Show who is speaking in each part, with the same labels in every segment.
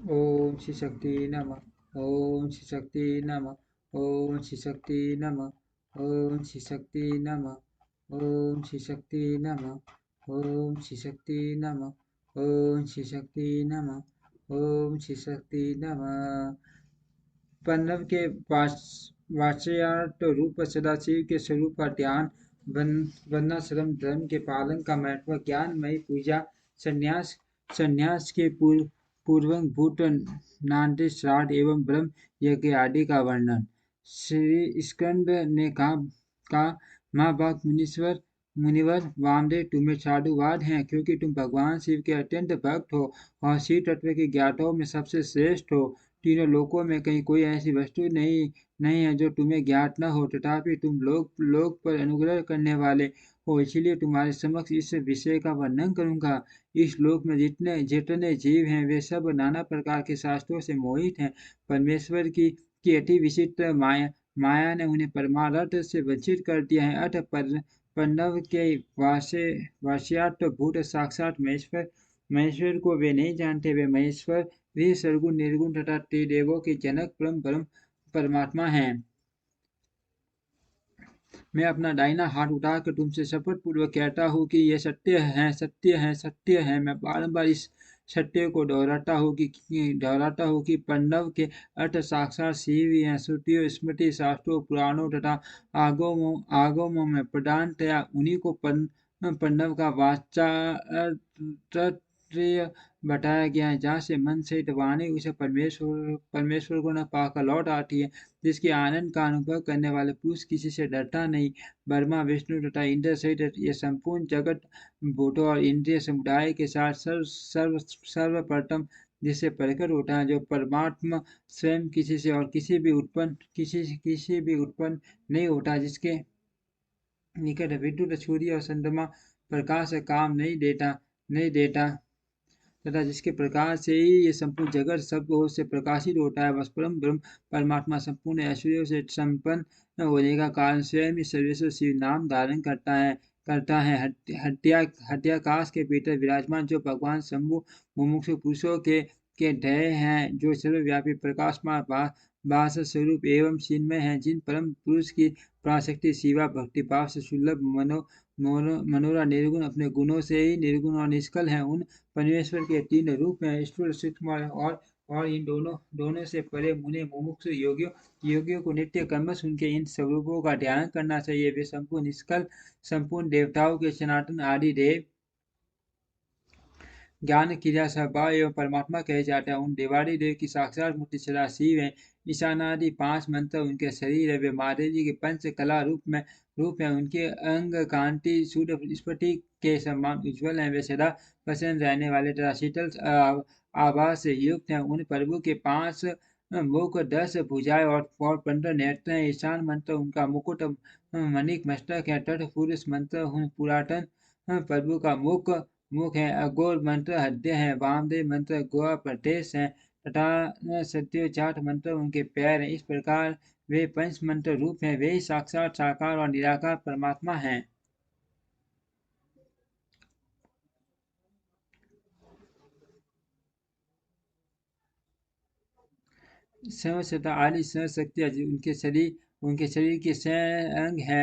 Speaker 1: ओम श्री शक्ति नमः। ओम श्री शक्ति नमः। ओम श्री शक्ति नमः। ओम श्री शक्ति नमः। ओम श्री शक्ति नमः। ओम श्री शक्ति नमः। ओम श्री शक्ति नमः। ओम श्री शक्ति नमः। प्रणव के वाच्यार्थ रूप सदाशिव के स्वरूप का ध्यान, वर्णाश्रम धर्म के पालन का महत्व, ज्ञानमयी पूजा, संन्यास संन्यास के पूर्वक भूत नाट्य श्राद्ध एवं ब्रह्म यज्ञ आदि का वर्णन। श्री स्कंद ने कहा माँ बाप मुनिवर वामदेव तुम्हें साधुवाद हैं, क्योंकि तुम भगवान शिव के अत्यंत भक्त हो और शिव तत्व के ज्ञाताओं में सबसे श्रेष्ठ हो। तीनों लोकों में कहीं कोई ऐसी वस्तु नहीं है जो तुम्हें ज्ञात न हो, तथापि तुम लोक पर अनुग्रह करने वाले हो, इसलिए तुम्हारे समक्ष इस विषय का वर्णन करूंगा। इस लोक में जितने जितने जीव हैं वे सब नाना प्रकार के शास्त्रों से मोहित हैं। परमेश्वर की अति विचित्र माया ने उन्हें परमार्थ से वंचित कर दिया है। अतः प्रणव के वास्यार्थ भूत साक्षात महेश्वर को वे नहीं जानते। वे महेश्वर वे सरगुण निर्गुण तथा त्रिदेवों के जनक परम परमात्मा हैं। मैं अपना दाहिना हाथ उठाकर तुमसे शपथ पूर्वक कहता हूँ कि ये सत्य है। मैं बारंबार इस सत्य को दोहराता हूँ कि प्रणव के अर्थ साक्षात शिव ही हैं। श्रुतियों, स्मृति, शास्त्रों, पुराणों तथा आगमों में प्रधानतया उन्हीं को प्रणव का वाचात्र्य बताया गया है, जहाँ से मन सहित वाणी उसे परमेश्वर को न पाकर लौट आती है। जिसके आनंद का अनुभव करने वाले पुरुष किसी से डरता नहीं। ब्रह्मा, विष्णु तथा इंद्र सहित ये संपूर्ण जगत भूतों और इंद्रिय समुदाय के साथ सर्वप्रथम जिससे प्रकट होता है, जो परमात्मा स्वयं किसी से और किसी भी उत्पन्न नहीं होता, जिसके निकट विद्युत, सूर्य और चंद्रमा प्रकाश का काम नहीं देता तथा जिसके प्रकाश से ही ये संपूर्ण जगत सब ओर से प्रकाशित होता है। बस परम ब्रह्म परमात्मा संपूर्ण ऐश्वर्यों से संपन्न होने का कारण स्वयं ही सर्वेश्वर शिव नाम धारण करता है। हत्याकाश के भीतर विराजमान जो भगवान शंभु मुमुक्षु पुरुषों के ध्येय हैं, जो सर्वव्यापी प्रकाशमान भास स्वरूप एवं चिन्मय हैं, जिन परम पुरुष की प्राशक्ति शिवा भक्ति भाव से सुलभ मनोरा निर्गुण अपने गुणों से ही निर्गुण और निष्कल हैं। उन परमेश्वर के तीन रूप हैं, स्थूल, सूक्ष्म और इन दोनों से परे मुने मुमुक्षु योगियों को नित्य कर्मश उनके इन स्वरूपों का ध्यान करना चाहिए। वे संपूर्ण निष्कल, संपूर्ण देवताओं के सनातन आदि देव, ज्ञान, क्रिया, स्वभाव एवं परमात्मा कहे जाते हैं। उन देवादिदेव की साक्षात मूर्ति सदाशिव है। ईशानादि 5 मंत्र उनके शरीर है। वे महादेव जी के पंच कला रूप है। उनके अंग कांति शुद्ध स्फटिक के समान उज्ज्वल है। वे सदा प्रसन्न रहने वाले तथा शीतल आभा से युक्त हैं। उन प्रभु के 5 मुख, 10 भुजाएं और 15 नेत्र हैं। ईशान मंत्र उनका मुकुट मणिक मस्तक है। तट पुरुष मंत्र पुरातन प्रभु का मुख है। अघोर मंत्र हृदय है। वामदेव मंत्र गोआ प्रदेश है तथा सत्योजात मंत्र उनके पैर हैं। इस प्रकार वे पंच मंत्र रूप हैं। वे साक्षात साकार और निराकार परमात्मा हैं। सर्वसत्ता आदि सर्वशक्ति उनके शरीर के अंग है।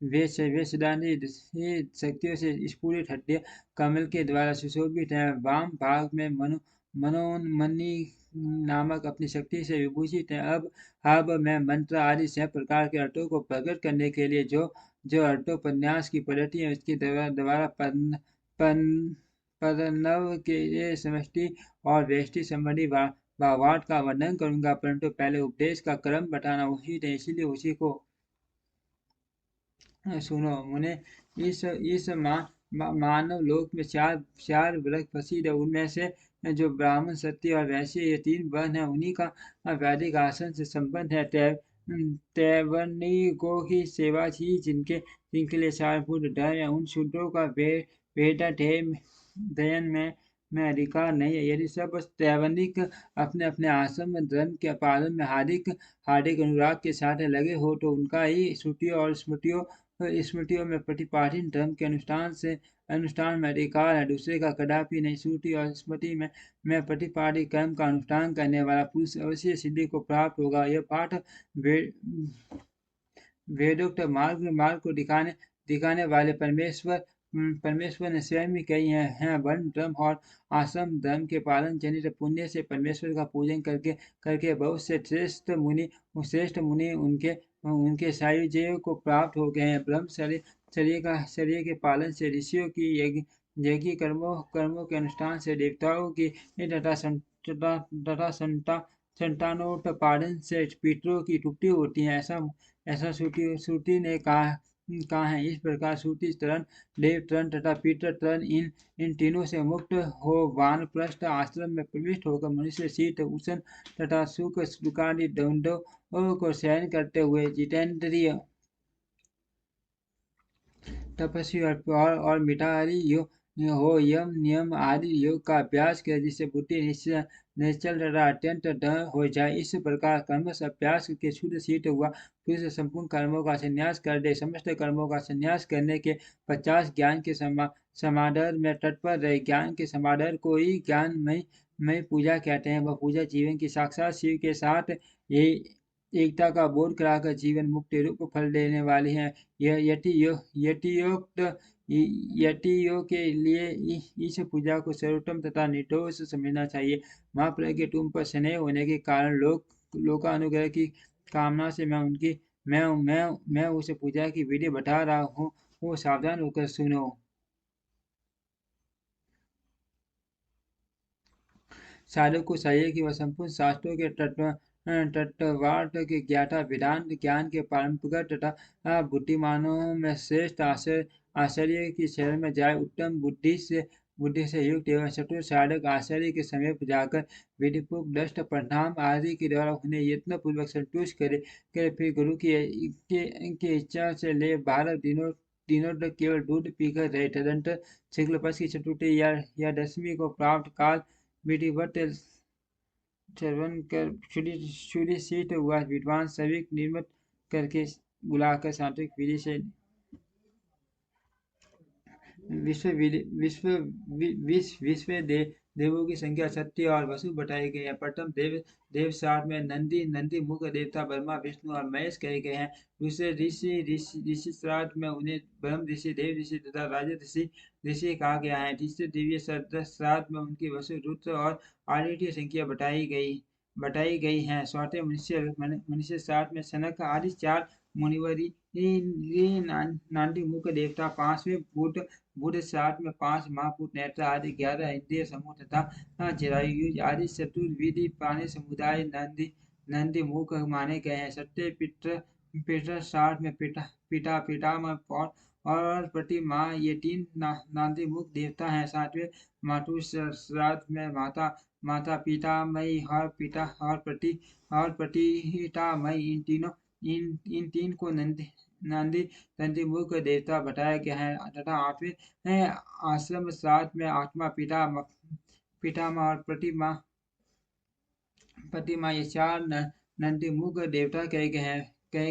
Speaker 1: वे सदा शक्तियों से स्फुरित हृदय कमल के द्वारा सुशोभित है। वाम भाग में मनोन्मनी नामक अपनी शक्ति से विभूषित है। अब मैं मंत्र आदि छह प्रकार के अर्थों को प्रकट करने के लिए जो अर्थोपन्यास की पद्धति है उसके द्वारा प्रणव के ये समष्टि और व्यष्टि संबंधी भावार्थ का वर्णन करूंगा, परंतु पहले उपदेश का क्रम बताना उचित है, इसीलिए उसी को सुनो। मुने इस मानव लोक में चार वर्ग प्रसिद्ध है। उनमें से जो ब्राह्मण, क्षत्रिय और वैश्य ये तीन वर्ण है, उन्हीं का वैदिक आसन से संबंध है। तैवर्णिकों की सेवा ही जिनके लिए सारभूत धर्म है। उन शूद्रों का वेदाध्ययन में अधिकार नहीं है। यदि सब तैवर्णिक अपने अपने आश्रम में धर्म के पालन में हार्दिक अनुराग के साथ लगे हो, तो उनका ही श्रुतियों और स्मृतियों में प्रतिपादित धर्म के अनुष्ठान में अधिकार है, दूसरे का कदापि नहीं। श्रुति और स्मृति में प्रतिपादित कर्म का अनुष्ठान करने वाला पुरुष अवश्य सिद्धि को प्राप्त होगा। यह पाठ वेदोक्त मार्ग को दिखाने वाले परमेश्वर ने स्वयं ही कही हैं। वर्ण धर्म और आश्रम धर्म के पालन जनित पुण्य से परमेश्वर का पूजन करके बहुत से श्रेष्ठ मुनि उनके उनके सायुज्य को प्राप्त हो गए हैं। शरीर के पालन से ऋषियों की यज्ञ कर्मों के अनुष्ठान से देवताओं की तथा संतानोत्पादन से पितरों की तृप्ति होती है। ऐसा श्रुति ने कहा है। इस प्रकार श्रुति तरण, देव तरण तथा पितर तरण इन तीनों से मुक्त हो वानप्रस्थ आश्रम में प्रविष्ट होकर मनुष्य शीत उष्ण तथा सुख सुखादि द्वंद्वों को सहन करते हुए जितेंद्रिय तपस्वी और मिठारी हो यम नियम आदि योग का अभ्यास करे, जिससे बुद्धि निश्चल तथा अत्यंत दृढ़ हो जाए। इस प्रकार कर्म से अभ्यास के शुद्ध सिद्ध हुआ पुरुष संपूर्ण कर्मों का संन्यास कर दे। समस्त कर्मों का संन्यास करने के 50 ज्ञान के समादर में तत्पर रहे। ज्ञान के समादर को ही ज्ञान में पूजा कहते हैं। वह पूजा जीवन की साक्षात शिव के साथ ये एकता का बोध कराकर जीवन मुक्ति रूप फल देने वाली है। यह यतियों के लिए इस पूजा को सर्वोत्तम तथा निर्दोष समझना चाहिए। महाप्रभु के तुम पर स्नेह होने के कारण लोकानुग्रह की कामना से मैं उस पूजा की विधि बता रहा हूँ। वो सावधान होकर सुनो। साधक को चाहिए कि वह संपूर्ण शास्त्रों के तत्वार्थ के ज्ञाता, वेदांत ज्ञान के परमप्रगत तथा बुद्धिमानों में श्रेष्ठ आचार्य की शरण में जाए। उत्तम बुद्धि से युक्त एवं चतुर साधक आचार्य के समीप जाकर विधिपूर्वक दष्ट प्रणाम आदि के द्वारा उन्हें यत्न पूर्वक संतुष्ट करे। फिर गुरु की इच्छा से ले 12 दिनों तक केवल दूध पीकर रहे। तदंतर शुक्ल पक्ष की चतुर्थी या दशमी को प्राप्त काल विधिवत श्रवण कर सूर्य शीत हुआ। विद्वान सभी निर्मित करके बुलाकर सात्विक विधि से विश्व देवों की संख्या सत्य और वसु बताई गई है। प्रथम देव सात में नंदी मुख देवता ब्रह्मा विष्णु और महेश कहे गए हैं। दूसरे ऋषि श्राद्ध में उन्हें ब्रह्म ऋषि, देव ऋषि तथा राजा ऋषि कहा गया है। तीसरे दिव्य श्राद्ध में उनकी वसु, रुद्र और आदित्य संख्या बताई गई है। चौथे मनुष्य श्राद्ध में सनक आदि 4 मुनिवरी नांदी मुख देवता। 5वें बुध श्राद्ध में 5 महाभूत नेत्र आदि 11 इंद्रिय समूह तथा जरायुज आदि चतुर्विधि प्राणी समुदाय नंदी मुख माने गए हैं। सत्य पितर श्राद्ध में पिता पितामह और प्रति माँ ये 3 नांदी मुख देवता हैं। 7वें मातु श्राद्ध में माता पितामही और पिता और प्रतिपितामही इन तीन को नंदी मुख देवता बताया गया है। तथा 8वें आश्रम श्राद्ध में आत्मा पितामह और प्रतिमा ये 4 नंदी मुख देवता कहे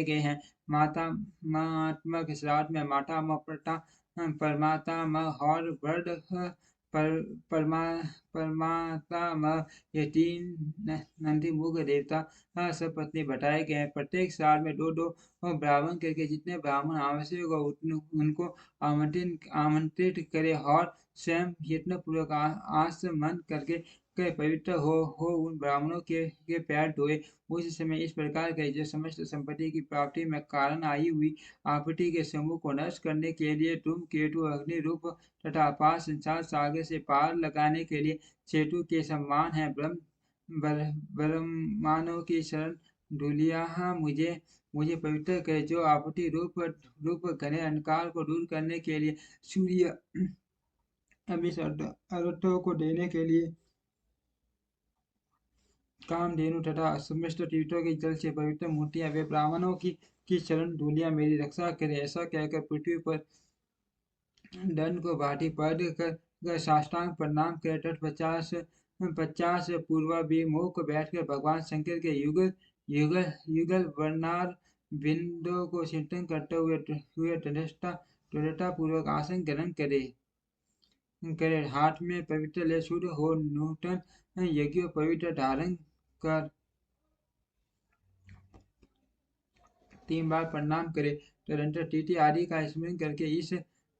Speaker 1: गए हैं। महात्मा के श्राद्ध में माता परमात्मा और वर्ण परमात्मा ये 3 नंदी मुख देवता सब पत्नी बताए गए हैं। प्रत्येक साल में 2 ब्राह्मण करके जितने ब्राह्मण आवश्यक हो उनको आमंत्रित करे और स्वयं यत्न पूर्वक आचमन करके पवित्र हो उन ब्राह्मणों के पैर धोए। उस समय इस प्रकार के जो समस्त संपत्ति की प्राप्ति में कारण आई हुई आपत्ति के समूह को नष्ट करने के लिए धूमकेतु अग्नि रूप तथा अपार संसार सागर से पार लगाने के लिए सेतु के समान है। ब्रह्मानों की शरण धूलिया मुझे पवित्र करे। जो आपत्ति रूप घने अंधकार को दूर करने के लिए सूर्य अर्थों को देने के लिए कामधेनु तथा समस्त तीर्थों के जल से पवित्र मूर्तियां वे ब्राह्मणों की शरण धूलियां मेरी रक्षा करे। ऐसा कहकर पृथ्वी पर दंड को भाटी पद कर साष्टांग प्रणाम करे। तट 50 पूर्वाभिमुख बैठकर भगवान शंकर के युगल वर्णार बिंदु को चिंतन करते हुए दृढ़ता पूर्वक आसन ग्रहण करे। करे, हाथ में पवित्र ले शुद्ध हो नूतन यज्ञ पवित्र धारण कर 3 बार प्रणाम करे। तदनंतर तिथि आदि का स्मरण करके इस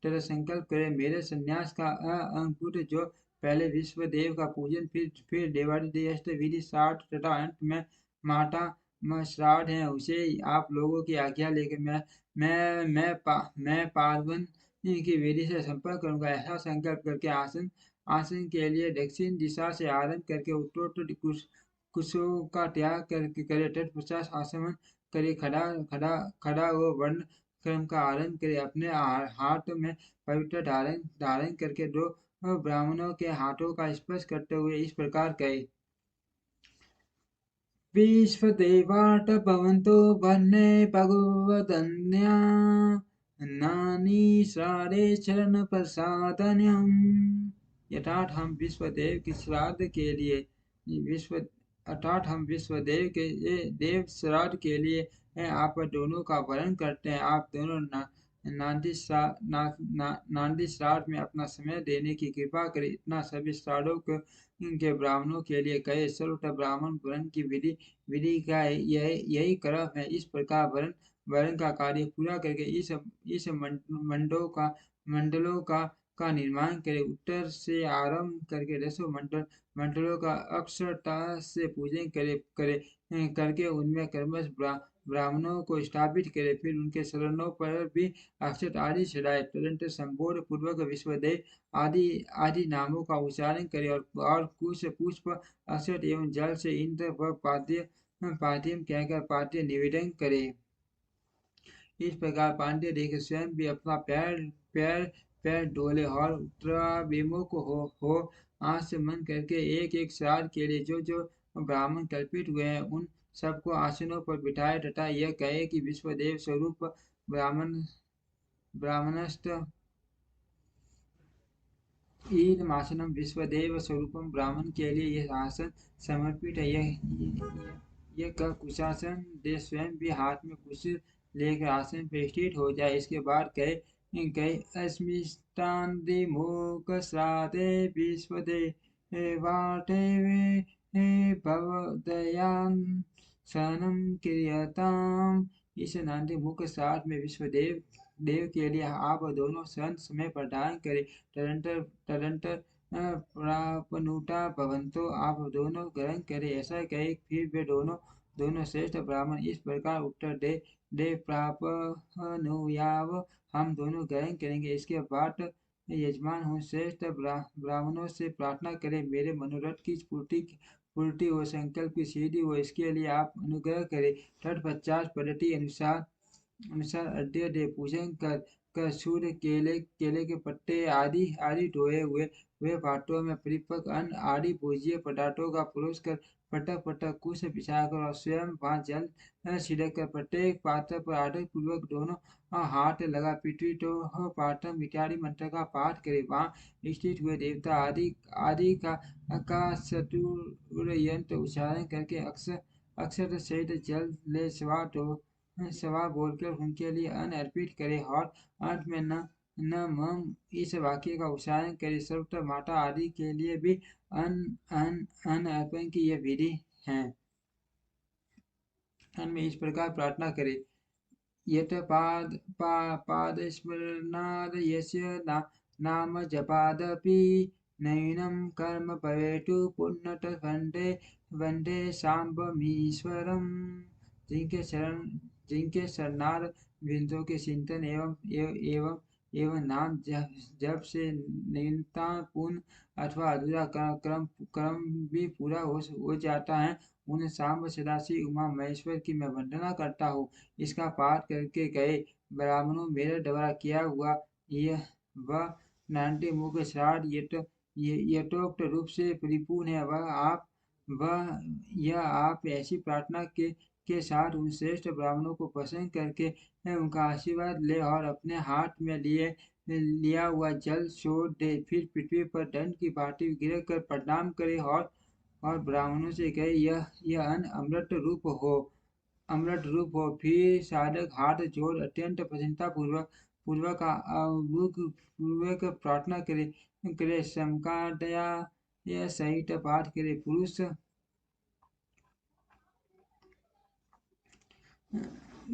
Speaker 1: तरह संकल्प करे, मेरे संन्यास का अंकुट जो पहले विश्व देव का पूजन, फिर देवादिदेव विधि श्राद्ध तथा अंत में माता श्राद्ध है, उसे आप लोगों की आज्ञा लेकर मैं पार्वन की विधि से संपर्क करूंगा। ऐसा संकल्प करके आसन आसन के लिए दक्षिण दिशा से आरंभ करके उत्तरोत्तर कुशों का त्याग करके करे, तत्पश्चात आसमन करे, खड़ा खड़ा खड़ा हो वर्ण क्रम का आरंभ करे, अपने हाथ में पवित्र धारण धारण करके दो ब्राह्मणों के हाथों का स्पर्श करते हुए इस प्रकार कहे, विश्वदेवाट भवन्तो वन्ने भगवदन्या नानी श्राद्धे शरण प्रसादन्यम। यथार्थ हम विश्वदेव की श्राद्ध के लिए विश्व अर्थात हम विश्वदेव के देव श्राद्ध के लिए आप दोनों का वरण करते हैं। आप दोनों नांदी श्राद्ध में अपना समय देने की कृपा करें। इतना सभी श्राद्धों के ब्राह्मणों के लिए कहे। सर्वथा ब्राह्मण वरण की विधि का यही क्रम है। इस प्रकार वरण का कार्य पूरा करके इस मंडलों का निर्माण करे। उत्तर से आरंभ करके 10 मंडलों का अक्षरता से पूजन करके उनमें क्रमश ब्राह्मणों को स्थापित करे, फिर उनके शरणों पर भी अक्षत आदि चढ़ाए। तदनंतर संबोध पूर्वक विश्वदेव आदि नामों का उच्चारण करे और कुश पुष्प अक्षत एवं जल से इंद्र व पाद्यम कहकर पाद्य निवेदन करे। इस प्रकार पांड्य देख स्वयं भी अपना पैर डोले और उत्तराभिमुख हो आचमन करके एक श्राद्ध के लिए जो ब्राह्मण कल्पित हुए हैं उन सबको आसनों पर बिठाए तथा यह कहे कि विश्वदेव स्वरूप ब्राह्मणस्थ ईदमासनम, विश्वदेव स्वरूपम, ब्राह्मण के लिए यह आसन समर्पित है। यह कह कुशासन दे स्वयं भी हाथ में कुश लेकर आसन पर स्थित हो जाए। इसके बाद कहे अस्मिष्टान्दिमुख श्राद्धे विश्वदेवाटे भवदयान शरणम क्रियताम। इस नांदी मुख श्राद्ध में विश्वदेव के लिए आप दोनों शरण समय प्रदान करें। तदंतर प्रापनुता भवंतो, आप दोनों ग्रहण करें। ऐसा कहे फिर वे दोनों श्रेष्ठ ब्राह्मण इस प्रकार उत्तर दे प्रापनुयाव, हम दोनों ग्रहण करेंगे। इसके बाद यजमान हूँ श्रेष्ठ ब्राह्मणों से प्रार्थना करें, मेरे मनोरथ की पूर्ति हो, संकल्प की सिद्धि हो, इसके लिए आप अनुग्रह करें। तत्पश्चात पद्धति अनुसार अद्य दे पूजन कर सूर्य केले के पत्ते आदि ढोए हुए पात्रों में परिपक्व अन्न आदि भोज्य पदार्थों का परोस कर पटक कुश बिछाकर और स्वयं वहां जल छिड़क कर प्रत्येक पात्र पर आदर पूर्वक दोनों हाथ लगा पृथ्वी तो पाठम इत्यादि मंत्र का पाठ करे। वहां स्थित हुए देवता आदि का चतुर्यंत्र उच्चारण करके अक्षर सहित जल ले सवा बोलकर उनके लिए अन्न अर्पित करे और अंत में न मम इस वाक्य का उच्चारण करे। सर्वत्र माता आदि के लिए भी अन्न अर्पण की यह विधि है। अंत में इस प्रकार प्रार्थना करे, यत पाद स्मरणाद यस्य नाम जपादपि नैनं कर्म भवेतु पुण्यत वंदे सांबमीश्वरम। जिनके शरणार्थ बिंदुओं के चिंतन एवं नाम जब से नियंता पूर्ण अथवा अधूरा क्रम भी पूरा हो जाता है, उन सांब सदाशिव उमा महेश्वर की मैं वंदना करता हूँ। इसका पाठ करके गए ब्राह्मणों, मेरे द्वारा किया हुआ यह वह नाट्य मुख श्राद्ध यथोक्त रूप से परिपूर्ण है। यह आप ऐसी प्रार्थना के साथ उन श्रेष्ठ ब्राह्मणों को प्रसन्न करके उनका आशीर्वाद ले और अपने हाथ में लिया हुआ जल छोड़ दे, फिर पृथ्वी पर दंड की भांति गिर कर प्रणाम करे और ब्राह्मणों से कहे, यह अन्न अमृत रूप हो। फिर साधक हाथ जोड़ अत्यंत प्रसन्नता पूर्वक प्रार्थना करे करे समकाटया यह सहित पाठ करे। पुरुष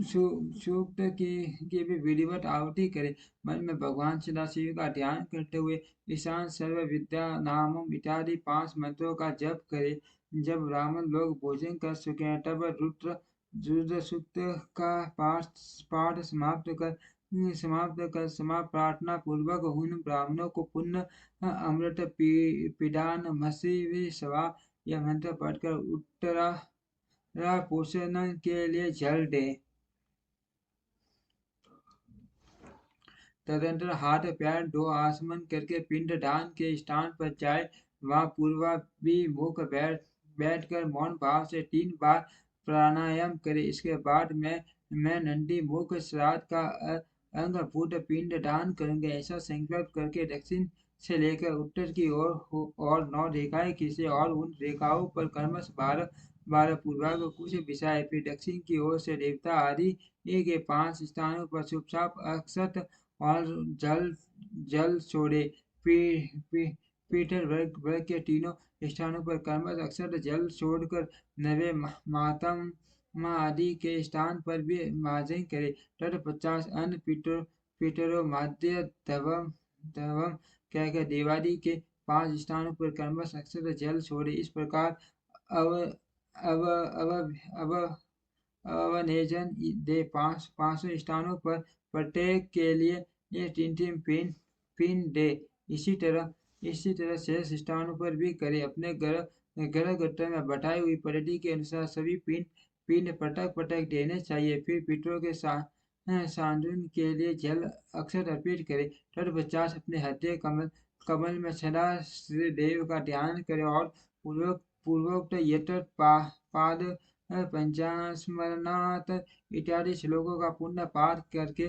Speaker 1: सूक्त की भी विधिवत आहुति करे। मन में भगवान सदाशिव का ध्यान करते हुए ईशान सर्व विद्या नामम इत्यादि 5 मंत्रों का जप करे। जब ब्राह्मण लोग भोजन कर चुके तब रुद्र सूक्त का पाठ समाप्त प्रार्थना पूर्वक उन ब्राह्मणों को पुण्य अमृत पिदान मसी सवा यह मंत्र पढ़कर उत्तरा पोषण के लिए जल दे। तदंतर हाथ पैर दो आसमन करके पिंड दान के स्थान पर जाए। वहां पूर्वाभिमुख बैठकर मौन भाव से 3 बार प्राणायाम करे। इसके बाद मैं नंदी मुख श्राद्ध का अंगभूत पिंड दान करूंगा ऐसा संकल्प करके दक्षिण से लेकर उत्तर की ओर 9 रेखाएं खींचे और उन रेखाओं पर क्रमश 12 पूर्वाग्र कुछ बिछाए। फिर दक्षिण की ओर से देवता आदि के 5 स्थानों पर चुपचाप अक्षत और जल छोड़े। पीटर वर्ग के तीनों स्थानों पर क्रमश अक्षत जल छोड़कर नवे मातम आदि के स्थान पर भी मार्जन करे। तत्पश्चात अन्य पीटरों माध्य धवम कहकर देवादि के 5 स्थानों पर क्रमश अक्षत जल छोड़े। इस प्रकार अवनेजन दे 500 स्थानों पर प्रत्येक के लिए ये 3 पिन दे। इसी तरह शेष स्थानों पर भी करे। अपने गर्भगृह में बताई हुई पद्धति के अनुसार सभी पिंड पटक देने चाहिए। फिर पितरों के सांदुन के लिए जल अक्षत अर्पित करे। तत्पश्चात अपने हृदय कमल में सदा श्री देव का ध्यान करे और पूर्वोक्त यत्र पाद पंचास्मरणात् इत्यादि श्लोकों का पुण्य पाठ करके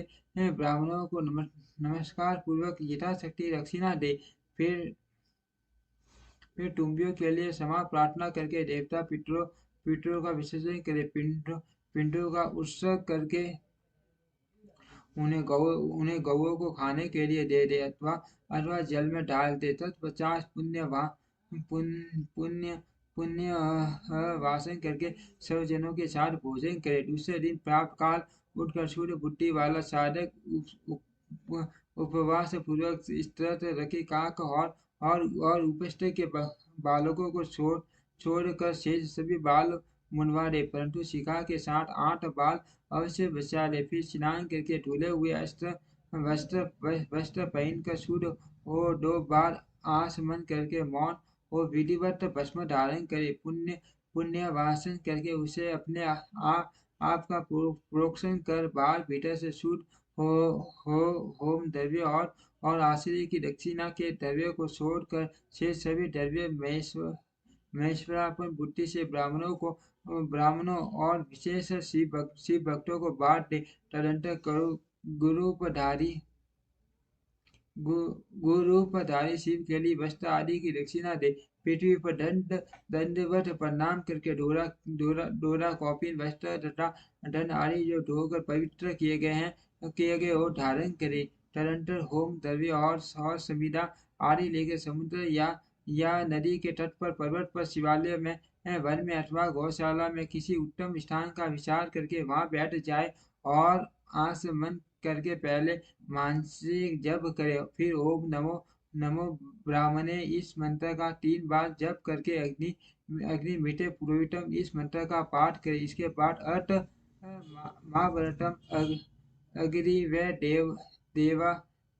Speaker 1: ब्राह्मणों को नमस्कार पूर्वक यथाशक्ति दक्षिणा दे। फिर तुम्बियों के लिए क्षमा प्रार्थना करके देवता पितरों का विसर्जन करे। पिंडों का उत्सर्ग करके उन्हें गौओं को खाने के लिए दे दे अथवा जल में डाल दे। तत्पश्चात पुण्य वासन करके सर्वजनों के साथ भोजन करे। दूसरे दिन प्रातः काल उठकर सूर्य बुद्धि वाला साधक उपवास पूर्वक स्त्रत रखी काक और उपस्थ के बालकों को छोड़कर शेष सभी बाल मुंडवा दे, परंतु शिखा के साथ 8 बाल अवश्य बचा ले। फिर स्नान करके धुले हुए वस्त्र पहनकर शुद्ध और 2 बार आसमन करके मौन और विधिवत भस्म धारण करे। पुण्य वासन करके उसे अपने आप का प्रोक्षण कर बाहर भीतर से शुद्ध होम द्रव्य और आश्रय की दक्षिणा के द्रव्य को छोड़कर शेष सभी द्रव्य महेश्वरापन बुद्धि से ब्राह्मणों और विशेष शिव भक्तों को बांट दे। तदंतर गुरूपधारी शिव के लिए वस्त्र आदि की दक्षिणा दे। पृथ्वी पर दंडवत प्रणाम करके डोरा कौपीन वस्त्र तथा धन आदि जो धोकर पवित्र किए गए और धारण करे। तदंतर होम द्रव्य और समिधा आदि लेकर समुद्र या नदी के तट पर, पर्वत पर, शिवालय में, वन में अथवा गौशाला में किसी उत्तम स्थान का विचार करके वहां बैठ जाए और आसमन करके पहले मानसिक जप करे। फिर ओम नमो ब्राह्मणे इस मंत्र का 3 बार जप करके अग्नि मीठे पुरोहितम इस मंत्र का पाठ करे। इसके बाद अर्थ महाव्रतम अग्नि व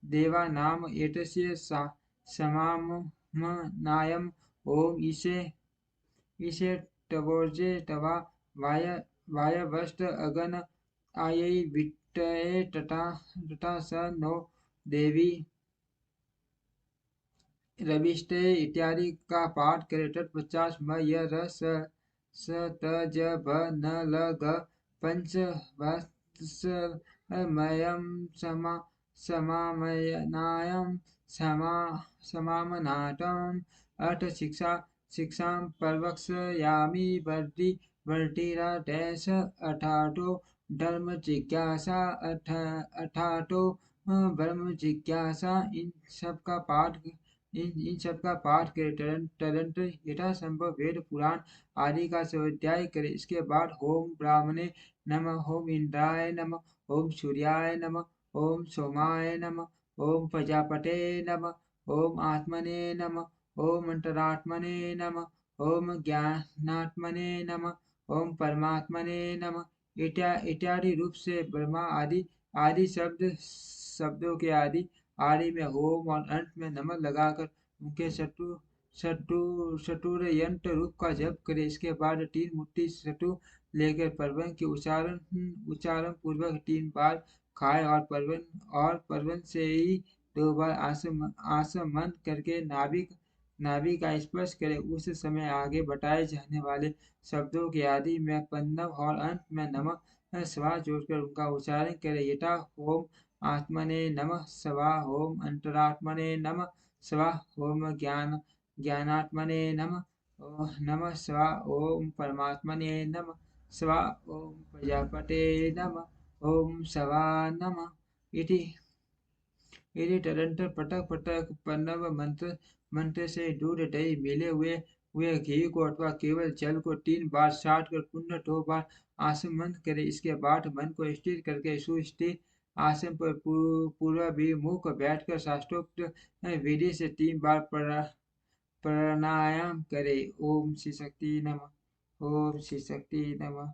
Speaker 1: देवा नाम एतस्य समामनायम ओम इसे तवोर्जे तवा वायवस्त अगन आयै वित्तये तथा स नो देवी रविष्टे इत्यादि का पाठ करे। तत्पश्चात म य र स त ज भ न ल ग पंच वत्समयम् समामनाटम् अर्थ शिक्षां प्रवक्ष्यामि वर्तिरा डैश अठातो धर्म जिज्ञासा अठातो ब्रह्म जिज्ञासा इन सब का पाठ करे, तरंत यथासंभव वेद पुराण आदि का स्वाध्याय करे। इसके बाद ओम ब्राह्मणे नमः, ओम इंद्राय नमः, ओम सूर्याय नमः, ओम सोमाय नमः, ओम प्रजापते नमः, ओम आत्मने नमः, ओम अंतरात्मने नमः, ओम ज्ञानात्मने नमः, ओम परमात्मने नमः इत्यादि रूप से ब्रह्मा आदि आदि शब्दों के आदि में होम और अंत में नमक लगाकर उनके शत्रु यंत्र रूप का जप करे। इसके बाद तीन मुट्ठी शत्रु लेकर परवन के उच्चारण पूर्वक 3 बार खाए और परवन से ही 2 बार आसमन करके नाभि का स्पर्श करे। उस समय आगे बताए जाने वाले शब्दों के आदि में पन्नव और अंत में नमः स्वाहा जोड़कर उनका उच्चारण करे। यथा ओम आत्मने नमः स्वाहा, ओम अंतरात्मने नमः स्वाहा, ओम ज्ञानात्मने नमः स्वाहा, ओम परमात्मने नमः स्वाहा, ओम प्रजापते नमः ओम स्वाहा नमः इति इति तदंतर पटक पटक प्रणव मंत्र से दूध दही मिले हुए घी को अथवा केवल जल को 3 बार साट कर पुनः 2 बार आसमन करे। इसके बाद मन को स्थिर करके सुस्थिर आसन पर पूर्वाभिमुख बैठकर शास्त्रोक्त विधि से 3 बार प्राणायाम करे। ओम श्री शक्ति नमः, ओम श्री शक्ति नमः,